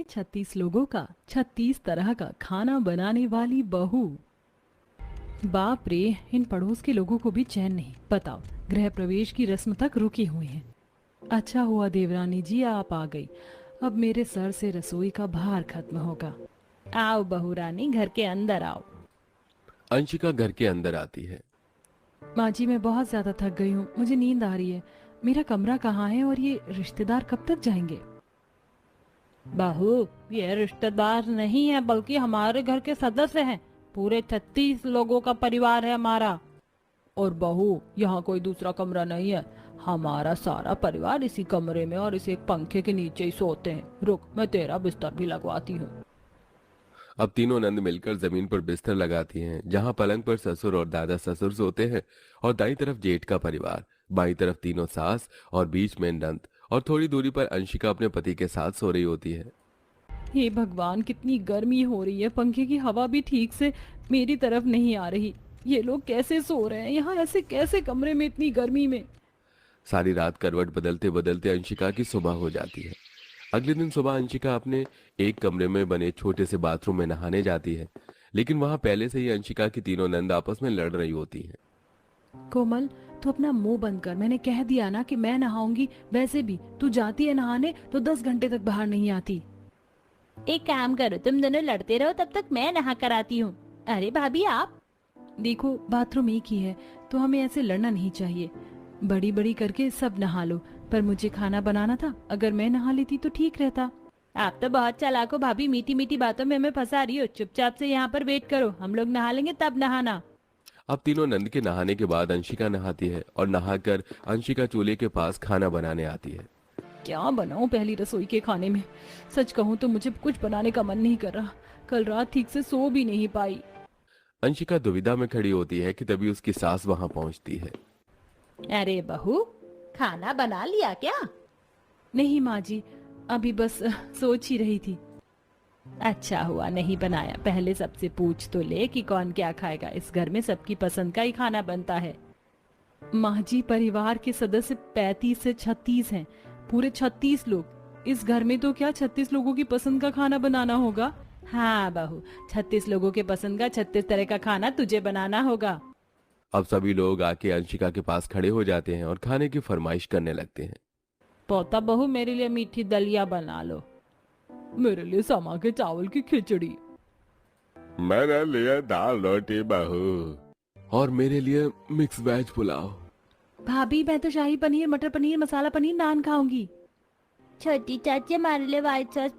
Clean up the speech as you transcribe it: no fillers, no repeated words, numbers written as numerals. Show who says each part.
Speaker 1: 36 लोगों का 36 तरह का खाना बनाने वाली बहू। बाप रे, इन पड़ोस के लोगों को भी चैन नहीं। बताओ, गृह प्रवेश की रस्म तक रुकी हुई है। अच्छा हुआ देवरानी जी आप आ गई, अब मेरे सर से रसोई का भार खत्म होगा। आओ बहू रानी, घर के अंदर आओ।
Speaker 2: अंशिका घर के अंदर आती है।
Speaker 1: माँ जी मैं बहुत ज्यादा थक गई हूँ, मुझे नींद आ रही है। मेरा कमरा कहाँ है और ये रिश्तेदार कब तक जाएंगे? बहू, ये रिश्तेदार नहीं है बल्कि हमारे घर के सदस्य हैं। पूरे 36 लोगों का परिवार है हमारा। और बहू, यहाँ कोई दूसरा कमरा नहीं है। हमारा सारा परिवार इसी कमरे में और इस एक पंखे के नीचे ही सोते हैं। रुक, मैं तेरा बिस्तर भी लगवाती हूँ।
Speaker 2: अब तीनों नंद मिलकर जमीन पर बिस्तर लगाती हैं, जहां पलंग पर ससुर और दादा ससुर सोते हैं और दाईं तरफ जेठ का परिवार, बाईं तरफ तीनों सास और बीच में नंद, और थोड़ी दूरी पर अंशिका अपने पति के साथ सो रही होती है।
Speaker 1: हे भगवान, कितनी गर्मी हो रही है। पंखे की हवा भी ठीक से मेरी तरफ नहीं आ रही। ये लोग कैसे सो रहे हैं यहाँ, ऐसे कैसे कमरे में इतनी गर्मी में?
Speaker 2: सारी रात करवट बदलते बदलते अंशिका की सुबह हो जाती है। अगले दिन सुबह अंशिका अपने एक कमरे में बने छोटे से बाथरूम में नहाने जाती है, लेकिन वहां पहले से ही अंशिका की तीनों नंद आपस में लड़ रही होती हैं।
Speaker 1: कोमल, तू अपना मुंह बंद कर। मैंने कह दिया ना कि मैं नहाऊंगी। वैसे भी तू जाती है नहाने तो 10 घंटे तक बाहर नहीं आती।
Speaker 3: एक काम करो, तुम दोनों लड़ते रहो, तब तक मैं नहा कर आती हूँ। अरे भाभी आप।
Speaker 1: देखो, बाथरूम एक ही है तो हमें ऐसे लड़ना नहीं चाहिए। बड़ी बड़ी करके सब नहा लो, पर मुझे खाना बनाना था। अगर मैं नहा लेती तो ठीक रहता।
Speaker 3: आप तो बहुत चालाक हो भाभी, मीठी मीठी बातों में हमें फंसा रही हो। चुपचाप से यहाँ पर वेट करो, हम लोग नहा लेंगे तब नहाना।
Speaker 2: अब तीनों नंद के नहाने के बाद अंशिका नहाती है और नहाकर अंशिका चूल्हे के पास खाना बनाने आती है।
Speaker 1: क्या बनाऊं पहली रसोई के खाने में? सच कहूं तो मुझे कुछ बनाने का मन नहीं कर रहा। कल रात ठीक से सो भी नहीं पाई।
Speaker 2: अंशिका दुविधा में खड़ी होती है कि तभी उसकी सास वहां पहुंचती है।
Speaker 3: अरे बहू, खाना बना लिया क्या?
Speaker 1: नहीं माँ जी, अभी बस सोच ही रही थी।
Speaker 3: अच्छा हुआ नहीं बनाया, पहले सबसे पूछ तो ले कि कौन क्या खाएगा। इस घर में सबकी पसंद का ही खाना बनता है।
Speaker 1: माँ जी, परिवार के सदस्य 35 से 36 हैं। पूरे 36 लोग। इस घर में तो क्या 36 लोगों की पसंद का खाना बनाना होगा?
Speaker 3: हाँ बहू, 36 लोगों के पसंद का 36 तरह का खाना तुझे बनाना होगा।
Speaker 2: अब सभी लोग आके अंशिका के पास खड़े हो जाते हैं और खाने की फरमाइश करने लगते हैं।
Speaker 3: पोता बहू, मेरे लिए मीठी दलिया बना लो।
Speaker 1: मेरे लिए समा के चावल की खिचड़ी।
Speaker 2: मेरे लिए दाल रोटी बहू। और मेरे लिए मिक्स वेज पुलाव।
Speaker 1: भाभी, मैं तो शाही पनीर, मटर पनीर, मसाला पनीर, नान खाऊंगी।
Speaker 3: छोटी चाची, हमारे लिए व्हाइट सॉस